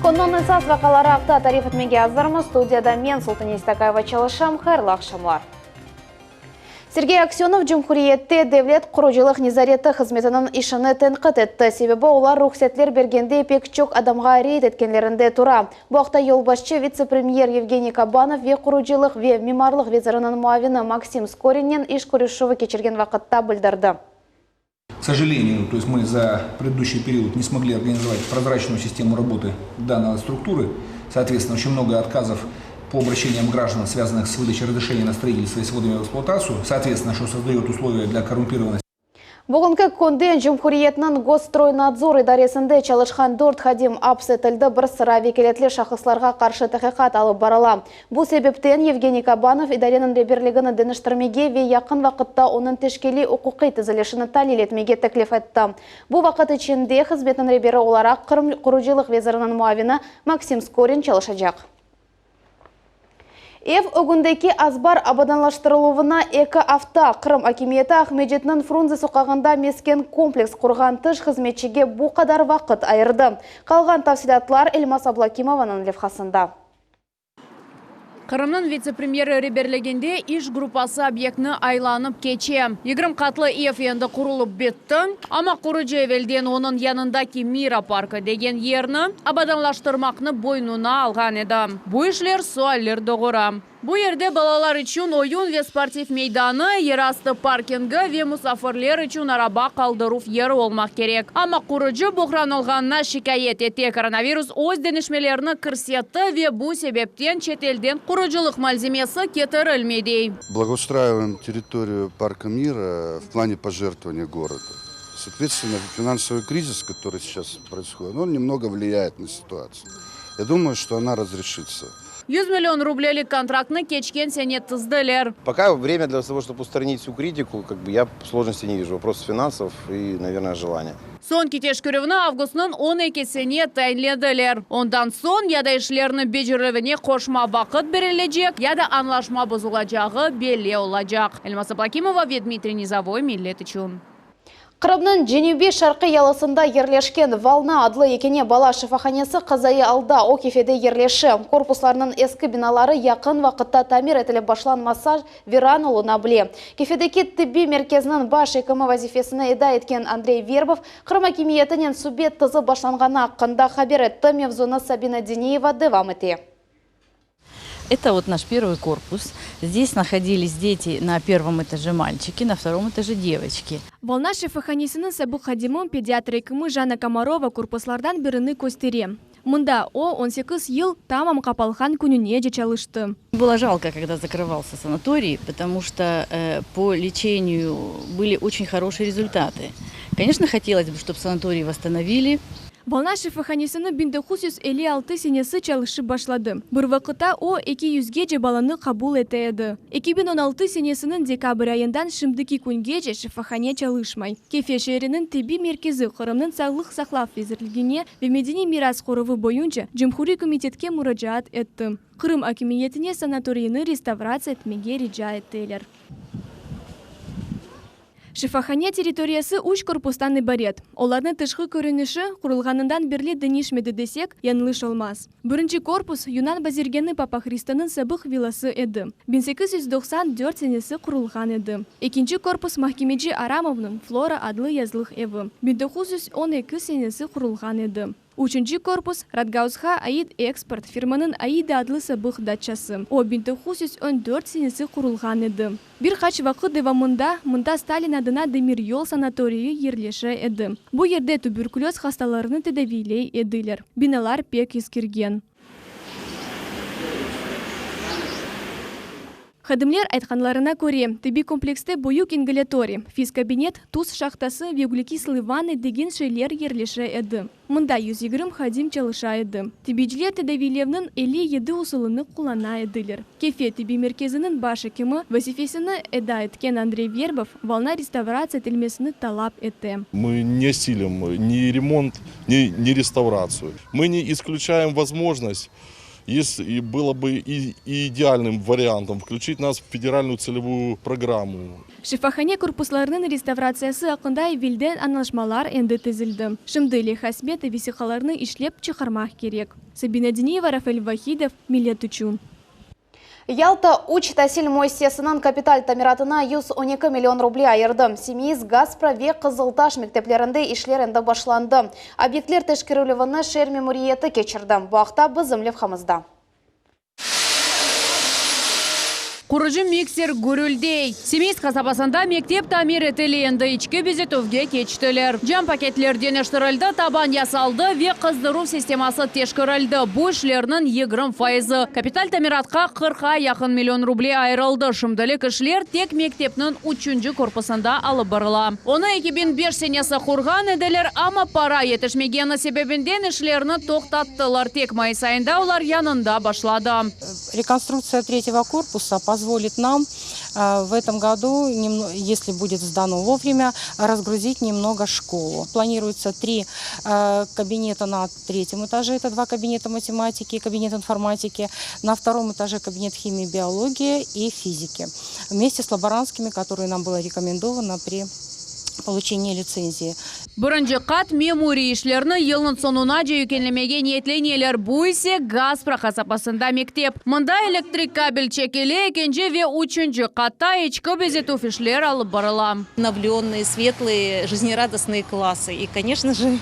Коннон исас вақалары ақта тариф етмеге аздармы студияда мен Султан Истакаева чалышам, хайрлы ақшамлар. Сергей Аксенов Джумхуриетте Девлет Құружылық Низареті қызметінің ішіні тенқит етті. Себебі олар рұқсетлер бергенде пек чөк адамға рейд еткенлерінде тұра. Бұақта елбасшы вице-премьер Евгений Кабанов ве Құружылық ве мемарлық везірінің муавины Максим Скоринен иш көрешуі кечерген вақытта білдірді. К сожалению, то есть мы за предыдущий период не смогли организовать прозрачную систему работы данной структуры. Соответственно, очень много отказов по обращениям граждан, связанных с выдачей разрешения на строительство и с вводом в эксплуатацию, соответственно, что создает условия для коррумпированности. Бүгінгі күнде Жумхуриетнің Госстройнадзор идаресінде чалышқан 4 хадим апсетілді бір сыра векелетлі шақысларға қаршы тәқиқат алып барала. Бұл себептен Евгений Кабанов идаренің реберлігіні дініштірмеге ве яқын вақытта оның тешкели ұқуқи тізілешіні талил етмеге тәклиф етті. Бұл вақыт ішінде қызметін ребері оларақ Құружылық везірінің муавины Максим Скорин чалышачақ. Эв өгіндекі азбар абаданлаштырылуына экі авта Қырым акиметі Ахмеджетінің Фрунзе соқағында мескен комплекс құрған тыш қызметшіге бұл қадар вақыт айырды. Қалған тавсидатлар Эльмас Аблакимованың левхасында. Қырымның вице-премьері реберлегенде иш группасы объектіні айланып кече. 20 қатлы ев енді құрылып бетті, ама құрыжы евелден оның янындаки Мира паркы деген ерні абаданлаштырмақны бойнуна алған еді. Бұл ішлер суаллер доғыра. Бұл ерде балалар үшін ойын ве спортив мейданы, ерасты паркингі ве мұсафырлер үшін араба қалдыруф ері олмақ керек. Ама құрыжы бұқран олғанына шикайет ете коронавирус өз денішмелеріні кірсетті ве бұл себептен шетелден құрыжылық мальзимесі кетірілмедей. Благоустраиваем территорию парка Мира в плане пожертвования города. Соответственно, финансовый кризис, который сейчас происходит, он немного влияет на ситуацию. Я думаю, что она разрешится. 100 миллион рублелік контрактны кечкен сенет тыздылер. Пока время для того, чтобы устранить всю критику, я сложности не вижу. Вопрос финансов и, наверное, желания. Сон кетеш көревіні августның 12-сіне тәйінледілер. Ондан сон яда ішлеріні бежірлігіне қошма бақыт берілежек, яда анлашма бұзылажағы беле олажақ. Эльмас Аблакимова, Дмитрий Низовой, Миллет үшін. Қырымның Женюбе шарқы ялысында ерлешкен Вална адлы екене бала шифаханесі қазайы алда о кефеде ерлеші. Корпусларының ескі биналары яқын вақытта тамир етілі башланмаса Веран ұлына біле. Кефедеке тібби мерkezінің баш екімі вазифесіні еда еткен Андрей Вербов Қырым акимиетінен субет тызы башланғана қында хабер етті Мевзуна Сабина Денеева девам ете. Это вот наш первый корпус. Здесь находились дети на первом этаже мальчики, на втором этаже девочки. Волна шифаханесінің сабу хадимын педиатрикімі Жанна Комарова корпуслардан біріні көстере. Мұнда о 18 ел тамам қапалхан күніне же чалышты. Было жалко, когда закрывался санаторий, потому что по лечению были очень хорошие результаты. Конечно, хотелось бы, чтобы санаторий восстановили. Волна шифаханесіні 1956 сенесі чалышы башлады. Бір вақыта о 200 же баланы қабул етеді. 2016 сенесінің декабрь айындан шымдыки күнге же шифахане чалышмай. Кефе шерінің тіби меркезі Қырымның сағлық сақлав везірлігіне ве медени мирас қорывы бойынша Жумхури комитетке мұраджаат етті. Қырым акимиетіне санаторийны реставрация етмеге риджа еттелер. Шифахане территориясы үш корпустан ибарет. Оларны тышқы көрініші құрылғанындан бірлі дінішмеді десек, янлыш олмаз. Бірінші корпус Юнан Базиргені Папа Христаның сабық виласы еді. 1894 сенесі құрылған еді. Екінші корпус Махкемеджи Арамовның Флора адлы язлық еві. 1912 сенесі құрылған еді. Учинчи корпус Радгаузха Аид экспорт фирманын Аида адлы сабық датчасы. О 1914 сенесі құрылған еді. Bir қач вақыт девамында мұнда Сталин адына Демир Йол санаторийі ерлеші еді. Бұл ерде туберкулез хасталарыны тедавилей еділер. Биналар пек ескерген. Хадымлер айтқанларына көре, тіби комплексте бойук ингаляторий, физкабинет, туз шахтасы, вегулекислый ванны деген шейлер ерлеші еді. Мұнда 120 хадим чалыша еді. Тибиджлер тедавилевнің елі еді усылыны құлана еділер. Кефе тиби мерkezінің башы кемі вазифесіні еда еткен Андрей Вербов волна реставрация телмесіні талап етті. Мы не силим ни ремонт, ни реставрацию. Мы не исключаем возможность и было бы и идеальным вариантом включить нас в федеральную целевую программу. Шифахане корпусларының реставрациясы ақында евелден анlaşmalar енді тізілді. Шымды Илья Хасметов весихаларны ишлеп чықармақ керек. Сабина Денеева, Рафаэль Вахидов, Милет Учун. Ялта уч тәсіл мойсесінің капиталь тамиратына 112 миллион рублей айырды. Семейіз Газпро ве Қызылташ мектеплерінде ишлерінде башланды. Объектлер тәшкірілівіні шер мемориеті кечірді. Бұақта бізімлев қамызда. Құрыжы миксер көрілдей. Семейск қасапасында мектеп тамир етілейінді ичкі безетовге кечтілер. Жан пакетлерден ештірілді, табан ясалды ве қыздыру системасы тешкірілді. Бұл ішлерінің 20%. Капиталь тамиратқа 40-ға яқын миллион рублей айырылды. Шымдылық ішлер тек мектепнің 3-ші корпусында алып барыла. Оны 2005 сенесі құрған еделер, ама пара етішмегені себебінден ішлеріні тоқтаттылар. Тек майыс айында олар янында башлады. Реконструкция 3-го корпуса позволит нам в этом году, если будет сдано вовремя, разгрузить немного школу. Планируется 3 кабинета на 3-м этаже, это 2 кабинета математики, кабинет информатики, на 2-м этаже кабинет химии, биологии и физики. Вместе с лаборантскими, которые нам было рекомендовано при получения лицензии. Бірінші қат меморий ішлеріні елінің сонуна жүйкенлемеге ниетленелер. Бұл есе Газпро қасапасында мектеп. Мұнда электрик кабель чекеле, екенже ве 3-ші қатта ечкі безету фишлер алып барыла. Обновленные, светлые, жизнерадостные классы. И, конечно же,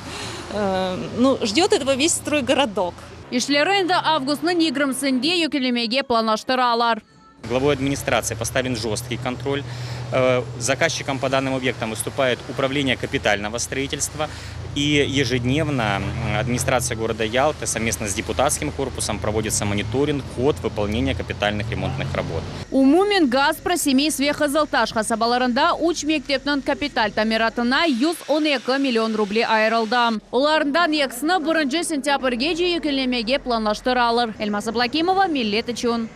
ждет этого весь стройгородок. Ишлері енді августның 20-сінде юкелемеге планаштыралар. Главой администрации поставлен жесткий контроль. Заказчиком по данным объектам выступает управление капитального строительства. И ежедневно администрация города Ялты совместно с депутатским корпусом проводится мониторинг, ход выполнения капитальных ремонтных работ. Умумен Газпро семей све Қызылташ қасабаларында уч мектептің капиталь тамиратына 112 миллион рублей айырылды. Оларындан екісіні 1 сентябрьге жүйекелемеге планлаштыралыр. Эльмаса Блакимова, Милет Учун.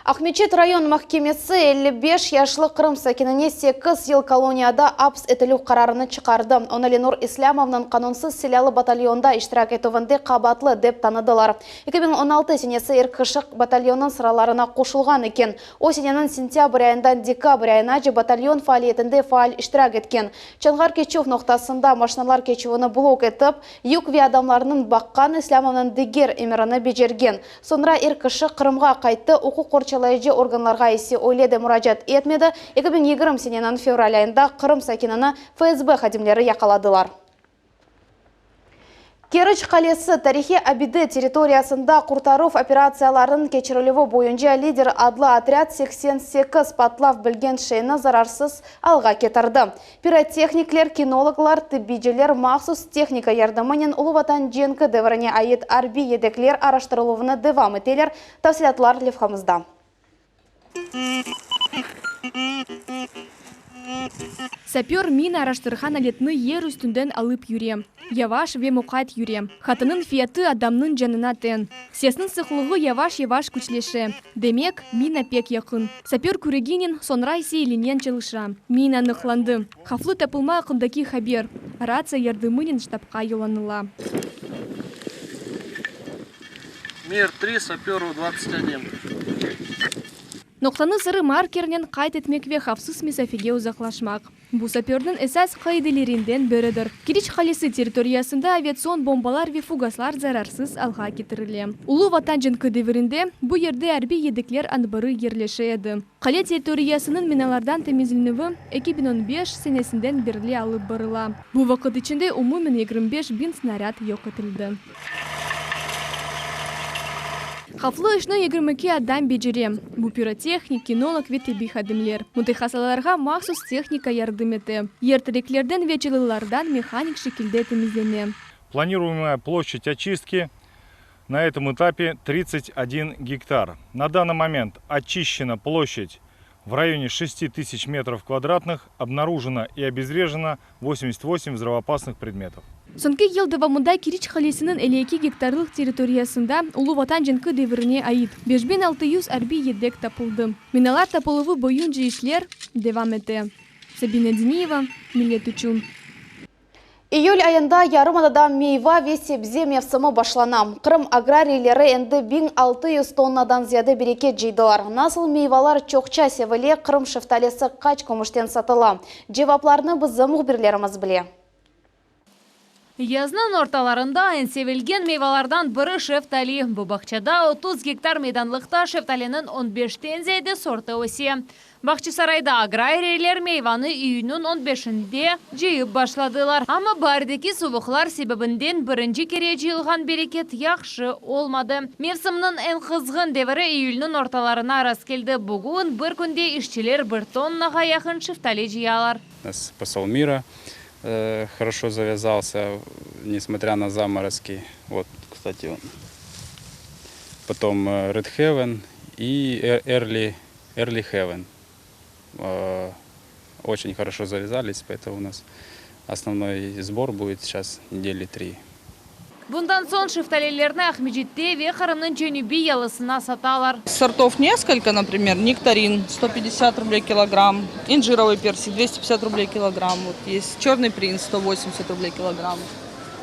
Ахмечет район махкемесі 55 яшлы Қырым сәкеніне 8 ел колонияда апс етілу қарарыны чықарды. Оны Ленур Ислямовның қанунсыз селялы батальонда иштирак етуінде қабатлы деп таныдылар. 2016 сенесі Иркышық батальонның сыраларына қошылған екен. О сененің сентябрь айындан декабрь айына же батальон фаалиетінде фаал иштирак еткен. Чанғар Кечев ноқтасында машиналар кечуіні блок етіп, юк ве адамларының баққан Ислямовның дегер еміріні бежерген. Сонра Иркышық Қырымға қайтты, оқу қорчы органларға есе ойледі мұражат етмеді. 2020 сененің февраль айында Қырым сәкенені ФСБ хадимлері яқаладылар. Керіч қалесі тарихи абиды территориясында құртару операцияларын кечірілігі бойынша лидер адлы отряд 88 патлав білген шейіні зарарсыз алға кетірді. Пиротехниклер, кинологлар, тиббиджелер махсус техника ярдымынен Улы Ватан женкі дәвіріне айет арби едеклер араштырылуыны девам етелер. Тавсилатлар левхамызда. Сапер мина араштырхан алетны ер үстінден алып юре. Яваш ве мұқайт юре. Хатының фияты адамның жанына тен. Сесінің сықлығы яваш-яваш күчлеше. Демек, мина пек яқын. Сапер күрегенен сонра есе еленен жылыша. Мина нықланды. Хафлы тапылма ақындаки хабер. Рация ярдымынен штабқа еланыла. Мир 3, саперу 21. Ноқтаны сыры маркернен қайт етмекве хавсыз месафеге ұзақлашмақ. Бұл сапердің әсәс қайделерінден бірідір. Керич қалесі территориясында авиацион бомбалар ве фугаслар зарарсыз алға кетірілі. Улы Ватан женкі деверінде бұл ерде әрбі едіклер анбары ерлеші еді. Қале территориясының миналардан темізілінуі 2015 сенесінден бірлі алып барыла. Бұл вақыт ішінде умумен 25 бин снаряд йоқ етілді. Хафлы ішні 22 адам бежере. Бұл пиротехник, кинолог ве теби хадимлер. Мұндай хасаларға мақсус техника ярдыметі. Ертіреклерден ве жылылардан механик шекілде темізлене. Планируемая площадь очистки на этом этапе 31 гектар. На данный момент очищена площадь в районе 6000 метров квадратных, обнаружено и обезврежено 88 взрывоопасных предметов. Сонки елдыва мұнда Керич қалесінің 52 гектарлық территориясында Улы Ватан женкі деверіне айыт. 5600 әрби едек тапылды. Миналар тапылығы бойынша ишлер девам еті. Сабина Денеева, Милет Учун. Июль айында Ярымадада мейва весепзе мевсімі башланам. Қырым аграрийлері әнді 1600 тоннадан зияды берекет жейділар. Насыл мейвалар чоқча севіле Қырым шыфталесі қач көміштен сатыла. Жевапларны бұзы мұғбірлеріміз біле. Язнын орталарында әнсевілген мейвалардан бірі шефтали. Бұл бақчада 30 гектар мейданлықта шефталінің 15-тен зейді сорты өсе. Бақчысарайда аграрийлер мейваны үйінің 15-інде жейіп башладылар. Ама бардеки сувықлар себебінден бірінші кере жиылған берекет яқшы олмады. Мевсімнің ән қызғын девірі үйілінің орталарына арас келді. Бүгін бір күнде ішчілер бір тоннаға яқын шефтали жиялар. Посол мира хорошо завязался, несмотря на заморозки. Вот, кстати, он. Потом Red Heaven и Early Heaven. Очень хорошо завязались, поэтому у нас основной сбор будет сейчас недели 3. Bundan son шифталелерні Ахмеджитте ве Қырымның жөнүбі ялысына саталар. Сортов несколько, например, нектарин 150 рублей килограмм, инжировый персик 250 рублей килограмм, вот есть черный принц 180 рублей килограмм,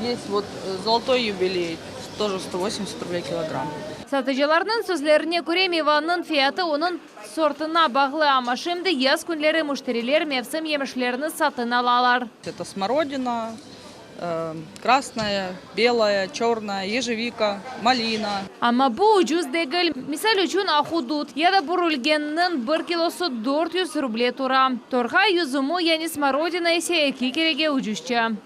есть вот золотой юбилей тоже 180 рублей килограмм. Сатыжыларның сөзлеріне көре мейваның фияты оның сортына бағлы, ама шымды яз күнлері мүштірілер мевсім емішлеріні сатын алалар. Это смородина, красная, белая, черная, ежевика, малина. Ама бұл ұжыз дегіл. Мисал үшін ахудут, яда бұрылгеннің 1 килосы 400 рублей тұра. Торға юзуму, яни смородина есе 2 кереге ұжызча.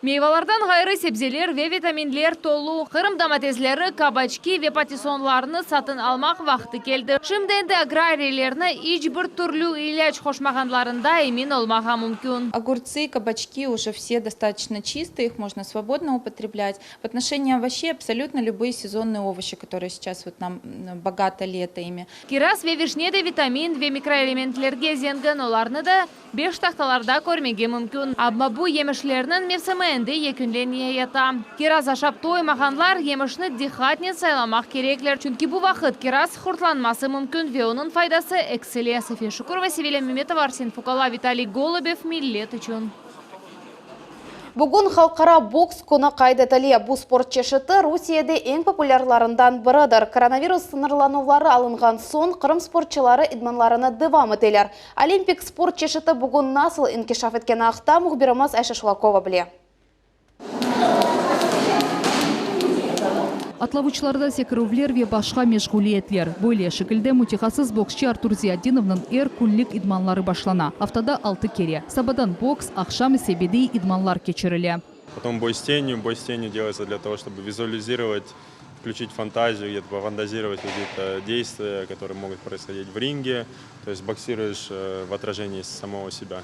Мейвалардан ғайры себзелер ве витаминлер толу. Қырым доматезлері, кабачки ве патисонларыны сатын алмақ вақты келді. Шымденді аграрийлеріні ич бір түрлі иляч қошмағанларында емин олмаға мүмкін. Огурцы, кабачки уже все достаточно чистые, их можно свободно употреблять. В отношении овощей абсолютно любые сезонные овощи, которые сейчас вот нам богато лето ими. Кирас ве вишнеде витамин ве микроэлементлерге зенген оларны да 5 тақталарда көрмеге мүмкін. Абма бұ емішлерінің мевсімі әнді екінлене ята. Кирас ашап тоймағанлар емішні дихатнен сайламақ кереклер. Чүнки бұл вақыт кирас құртланмасы мүмкін ве оның файдасы экселе. София Шукурова, Севелия Меметова, Арсен Фукала, Виталий Голубев, Миллет үшін. Бүгін халқара бокс күні қайдетілі. Бұл спорт чешіті Русияде ең популярларындан бірідір. Коронавирус сынырланулары алынған сон Қырым спортчылары идманларыны девам етелер. Олимпик спорт чешіті бүгін насыл инкишаф еткен ақта мұхбирымыз Айша Шулакова біле. Атлавучыларда секірувлер ве башқа мешғулиетлер. Бойле шекілді мутихасыз боксчы Артур Зиядиновның күнлік идманлары башлана. Автода 6 кере. Сабадан бокс, ақшам себедей идманлар кечірілі. Потом бой с тенью. Бой с тенью делается для того, чтобы визуализировать, включить фантазию, где-то пофантазировать какие-то действия, которые могут происходить в ринге. То есть боксируешь в отражении самого себя.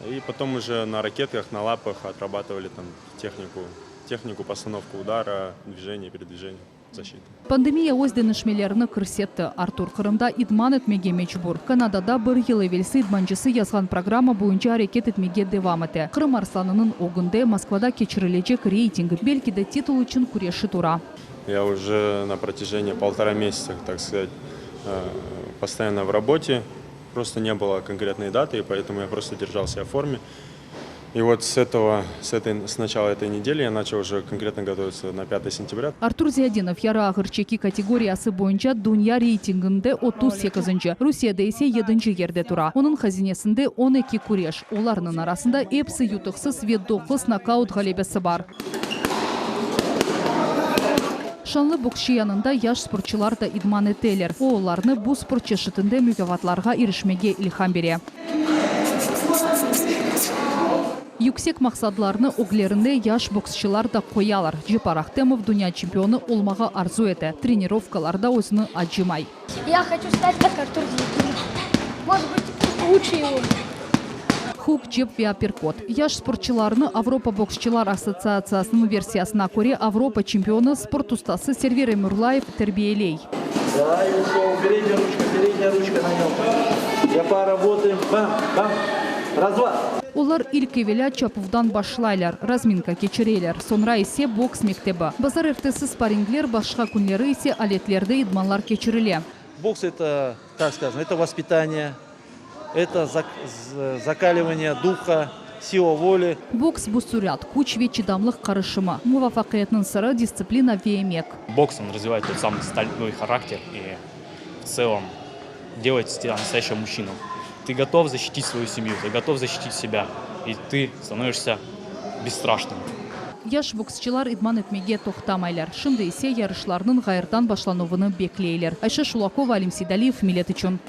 И потом уже на ракетках, на лапах отрабатывали там технику, постановку удара, движение, передвижение, защиты. Пандемия өзден ішмелеріні кірсетті. Артур Қырымда идман етмеге мечбур. Канадада бір ел евелсі идманчысы язған программа бойынша әрекет етмеге девам еті. Қырым Арсланының оғынды Москвада кечірілечек рейтинг белкиді титул үшін күреші тура. Я уже на протяжении 1,5 месяца, так сказать, постоянно в работе. Просто не было конкретной даты, и поэтому я просто держал себя в форме. И вот с начала этой недели я начал уже конкретно готовиться на 5 сентября. Артур Зиядинов яра ағырчеки категориясы бойынша дүния рейтингінде 38-шы. Русияда есе 7-ші ерде тұра. Оның хазинесінде 12 күреш. Оларының арасында эпсі ютықсыз ве 9 нокаут ғалебесі бар. Шанлы боксшы янында яш спортчылар да идман етелер. Оларны бұл спорт чешітінде мүгаватларға ерішмеге илхам бере. Yüksek maqsadlarını oğlerinde yaş boksçılar da koyalар. Jepar Ахтемов dünya чемпионы olmağa arzu eti. Тренировкаларда өзіні acımay. Я хочу стать как Артур Зиядинов. Может быть, лучше его. Хук, джеб ve апперкот. Yaş sportçılarını Avropa Boksçılar Assotsiatsiyasının versiyasına göre Avropa çempionu sport ustası Server Emurlayev terbiyeley. Да, и ушел. Передняя ручка на нем. Я поработаем. Бам, бам. Развал. Onlar ilk evvela çapuvdan başlaylar, razminka keçireyler. Sonra ise boks mektebi. Bazar ertesi sparingler, başka günleri ise aletlerde idmanlar keçirile. Бокс это, так скажем, это воспитание, это закаливание духа, сила воли. Бокс – бустурят, куч ве чидамлых карышыма. Мувафакиятның сыры дисциплина веемек. Бокс, он развивает тот самый стальной характер и в целом делает из тебя настоящего мужчину. Ты готов защитить свою семью, ты готов защитить себя, и ты становишься бесстрашным. Яш боксчылар идман этмеге тоқтамайлар. Шынды есе ярышларның ғайырдан башлануыны беклейлер. Айша Шулакова, Алим Сейдалиев, Милет үшін.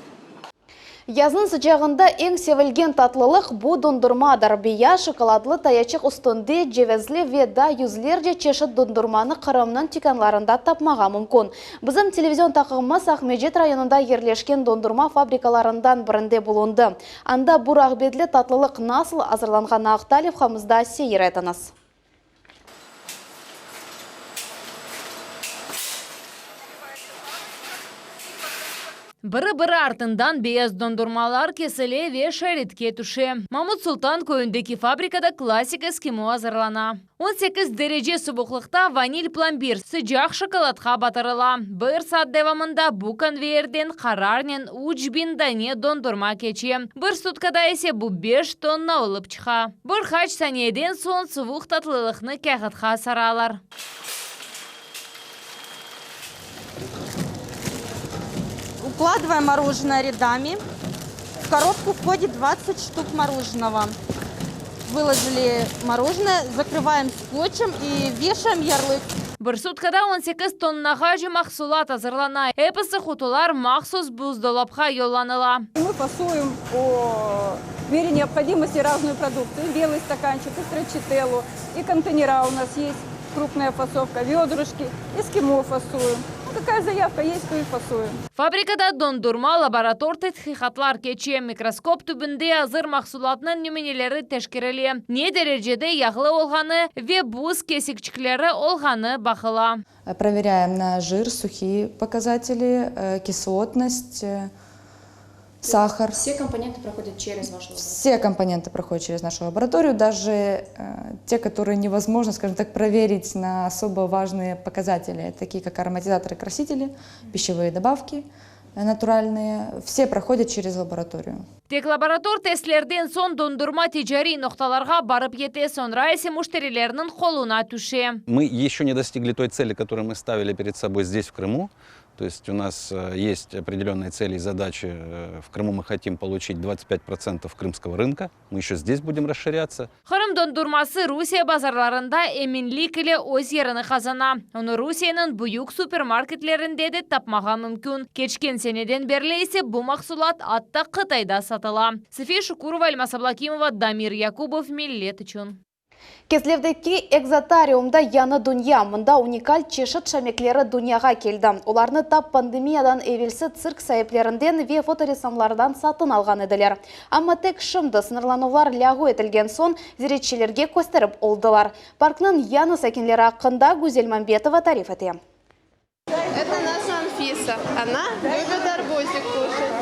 Язның sıcağında ең севілген татлылық бұ дондырмадар. Бия шоколадлы таячық ұстынды жевезлі веда юзлерде чешет дондырманы қырымның тиканларында тапмаға мүмкін. Бізім телевизион тақығымыз Ахмеджет районында ерлешкен дондырма фабрикаларындан бірінде болынды. Анда бұрақ бедлі татлылық насыл азырланған ақталев қамызда сейір айтыңыз. Бірі-бірі артындан бейаз дондырмалар кеселе ве шәрітке түше. Мамут Султан көйіндегі фабрикада классик эскимо азырлана. 18 дереже субуқлықта ваниль пломбир sıcak шоколадқа батырыла. Бір сат девамында бұ конвейерден қарарнен учбин дане дондырма кече. Бір суткада есе бұ 5 тонна олып чыға. Бір хач санеден сон сывуқ татлылықны кәғітқа саралар. Укладываем мороженое рядами. В коробку входит 20 штук мороженого. Выложили мороженое, закрываем скотчем и вешаем ярлык. Бір суткада 18 тоннаға же мақсулат азырлана. Эпісі құтылар мақсус буздолапқа йолланыла. Мы фасуем по мере необходимости разную продукцию. Белый стаканчик, и страчителлу, и контейнера у нас есть. Крупная фасовка, ведрышки, эскимо фасуем. Какая заявка есть, то и фасуем. Фабрикада дондурма лаборатор тетхихатлар кече. Микроскоп түбінде азыр мақсулатның нөменелері тәшкереле. Не дәрежеде яғлы олғаны ве буз кесікчіклері олғаны бақыла. Проверяем на жир, сухие показатели, кислотность, сахар. Все компоненты проходят через вашу лабораторию? Все компоненты проходят через нашу лабораторию, даже те, которые невозможно, скажем так, проверить на особо важные показатели, такие как ароматизаторы, красители, пищевые добавки натуральные, все проходят через лабораторию. Тек лаборатор тестлерден сон дондурма тижари ноқталарға барып ете, сонра есе муштарилерінің қолуна түше. Мы еще не достигли той цели, которую мы ставили перед собой здесь, в Крыму. То есть у нас есть определенные цели и задачи. В Крыму мы хотим получить 25% крымского рынка. Мы еще здесь будем расширяться. Қырым дондурмасы Русия базарларында эминлік иле өз еріні қазана. Оны Русияның бұйық супермаркетлерінде де тапмаға мүмкін. Кечкен сенеден берлі есе бұл мақсулат атта Қытайда сатыла. София Шукурова, Альмас Аблакимова, Дамир Якубов, Милет үшін. Кезлевдеки экзотариумда яны дүния, мұнда уникаль чешет шамеклері дүнияға келді. Оларны тап пандемиядан эвелсі цирк сайыплерінден ве фоторесамлардан сатын алған еділер. Амма тек шымды сынырланулар лягу етілген сон зеретшілерге көстеріп олдылар. Паркның яны сәкенлері ақында Гузель Мамбетова тариф ете. Это наша Анфиса. Она любит арбузик кушать.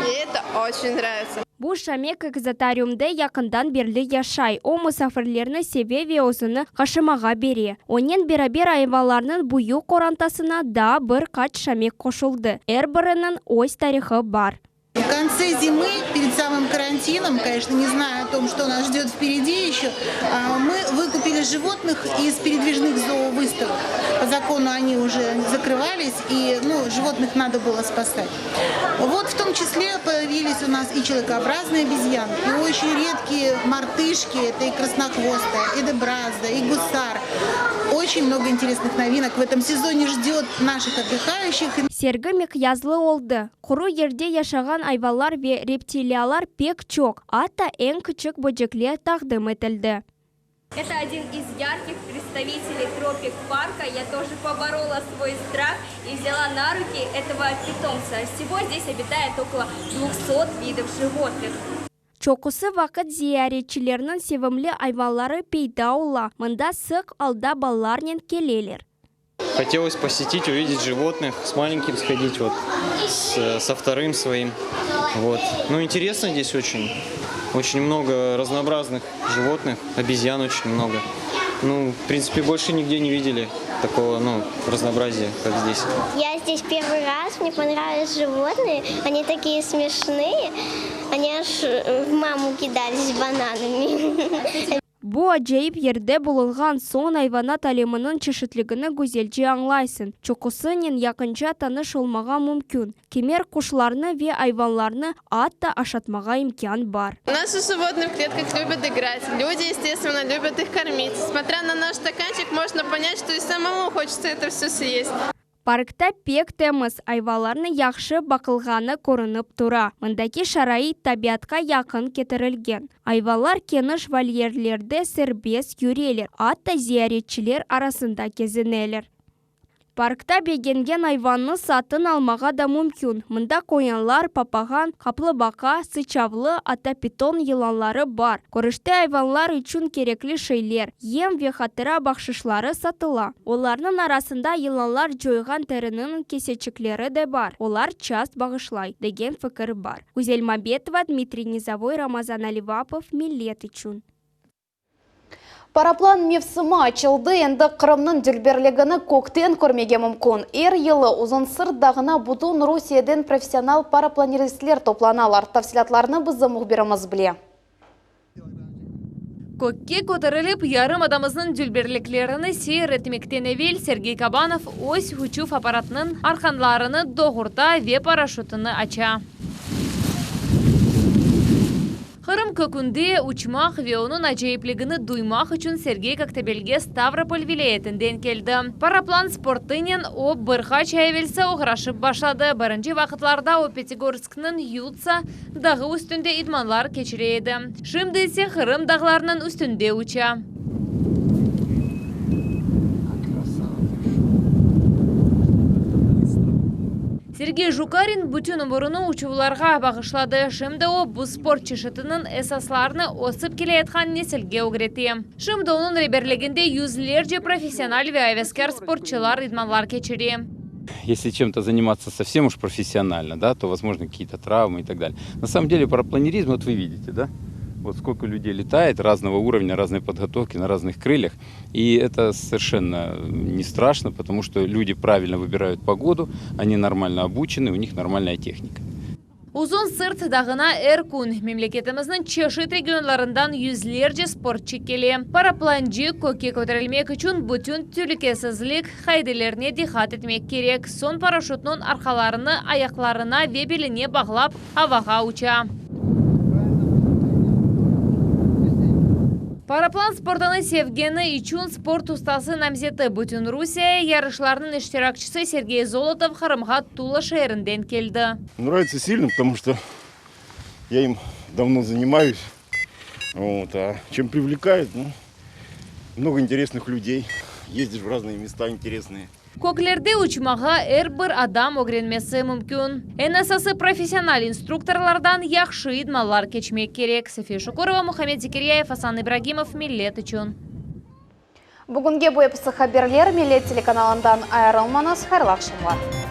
И это очень нравится. Бұл шамек экзотариумды якындан берлі яшай. О мұсафірлеріні себе веозыны қашымаға бере. Онен берабер айваларының бұйы қорантасына да бір қат шамек қошылды. Әрбірінің ось тарихы бар. В конце зимы, перед самым карантином, конечно, не зная о том, что нас ждет впереди еще, мы выкупили животных из передвижных зоовыставок. По закону они уже закрывались, и животных надо было спасать. Вот в том числе появились у нас и человекообразные обезьяны, и очень редкие мартышки, это и краснохвостая, и дебраза, и гусар. Очень много интересных новинок в этом сезоне ждет наших отдыхающих. Сергі мекязлы олды. Құру ерде яшаған айвалар ве рептилиялар пек чок. Ата ең күчік бөджеклер тақдым етілді. Это один из ярких представителей тропик-парка. Я тоже поборола свой страх и взяла на руки этого питомца. Всего здесь обитает около 200 видов животных. Чокусы вақыт зияретчілерінің севімлі айвалары пейда ола. Мында сық алда балларнен келелер. Хотелось посетить, увидеть животных, с маленьким сходить, со вторым своим. Интересно здесь очень много разнообразных животных, обезьян очень много. Ну, в принципе, больше нигде не видели такого, ну, разнообразия, как здесь. Я здесь первый раз, мне понравились животные, они такие смешные, они аж в маму кидались бананами. Бу ажайып ерде болылған сон айванат әлемінің чешетлігіні гүзелже аңлайсын. Чокусынен якынча таныш олмаға мүмкін. Кемер кушларны ве айванларны атта ашатмаға имкан бар. Наши животные в клетках любят играть. Люди, естественно, любят их кормить. Смотря на наш стаканчик, можно понять, что и самому хочется это все съесть. Паркта пек теміз айваларны яқшы бақылғаны көрініп тұра. Мұндаки шарай табиатқа яқын кетірілген. Айвалар кеніш вольерлерде сербес юрелер, атта зияретчілер арасында кезінелер. Паркта бегенген айванны сатын алмаға да мүмкін. Мұнда қоянлар, папаған, қаплыбақа, сычавлы, ата питон йыланлары бар. Көрішті айванлар үшін кереклі шейлер, ем ве хатыра бақшышлары сатыла. Оларның арасында йыланлар жойған терінің кесечіклері де бар. Олар част бағышлай, деген фікір бар. Гүзел Мабетова, Дмитрий Низовой, Рамазан Аливапов, Милет үшін. Параплан мевсымы açılды, енді Қырымның дүлберлігіні көктен көрмеге мүмкін. Елі ұзын сырдағына бұдың Русияден профессионал парапланеристлер топланалар. Тafsilatlarını бізді мұхбиріміз біле. Көкке көтеріліп, ярым адамызның дүлберліклеріні сейір етмектен евел Сергей Кабанов ось хүчуф аппаратының арқанларыны доғырта ве парашютыны ача. Қырым көкінде учмақ ве оның ажайыплігіні дуймақ үшін Сергей Коктебелге Ставрополь вилаетінден келді. Параплан спорттынен о бірға чайвелсі оғырашып башлады. Бірінші вақытларда о Пятигорскінің Ютса дағы үстінде идманлар кечірейді. Шымды есе Қырым дағларының үстінде уча. Сергей Жукарин бүтін өміріні учуларға бағышлады. Шымды о бұл спорт чешітінің эсасларыны осып келеетқан несілге өгреті. Шымды оның реберлігінде юзлерже профессионал ве авиаскер спортчылар идманлар кечері. Если чем-то заниматься совсем уж профессионально, да, то возможно какие-то травмы и так далее. На самом деле парапланеризм, вот вы видите, да? Вот сколько людей летает разного уровня, разной подготовки, на разных крыльях. И это совершенно не страшно, потому что люди правильно выбирают погоду, они нормально обучены, у них нормальная техника. Uzun sırt dağına Erkun, memleketimizin çeşit regionlarından yüzlerce sportçı kele. Paraplancı köke көтерілмек için bütün tülükesizlik haydilerine dikkat etmek gerek. Son paraşutun arkalarını ayaklarına ve beline bağlap havaga uça. Параплан спортаны sevgeni için sport ustası namzeti bütün Rusya yarışlarının iştirakçısı Sergey Zolotov Қырымға Тула шерінден келді. Нравится сильно, потому что я им давно занимаюсь. Вот, а чем привлекает? Ну, много интересных людей. Ездишь в разные места интересные. Көклерде учмаға әрбір адам өгренмесі мүмкін. En asası профессионал инструкторлардан яқшы идмалар кечмек керек. София Шукурова, Мухаммед Зикирияев, Асан Ибрагимов, Милет үшін. Бүгінге бұл эпісі хаберлер Милет телеканалындан айырылмаңыз. Хайырлы ақшамлар.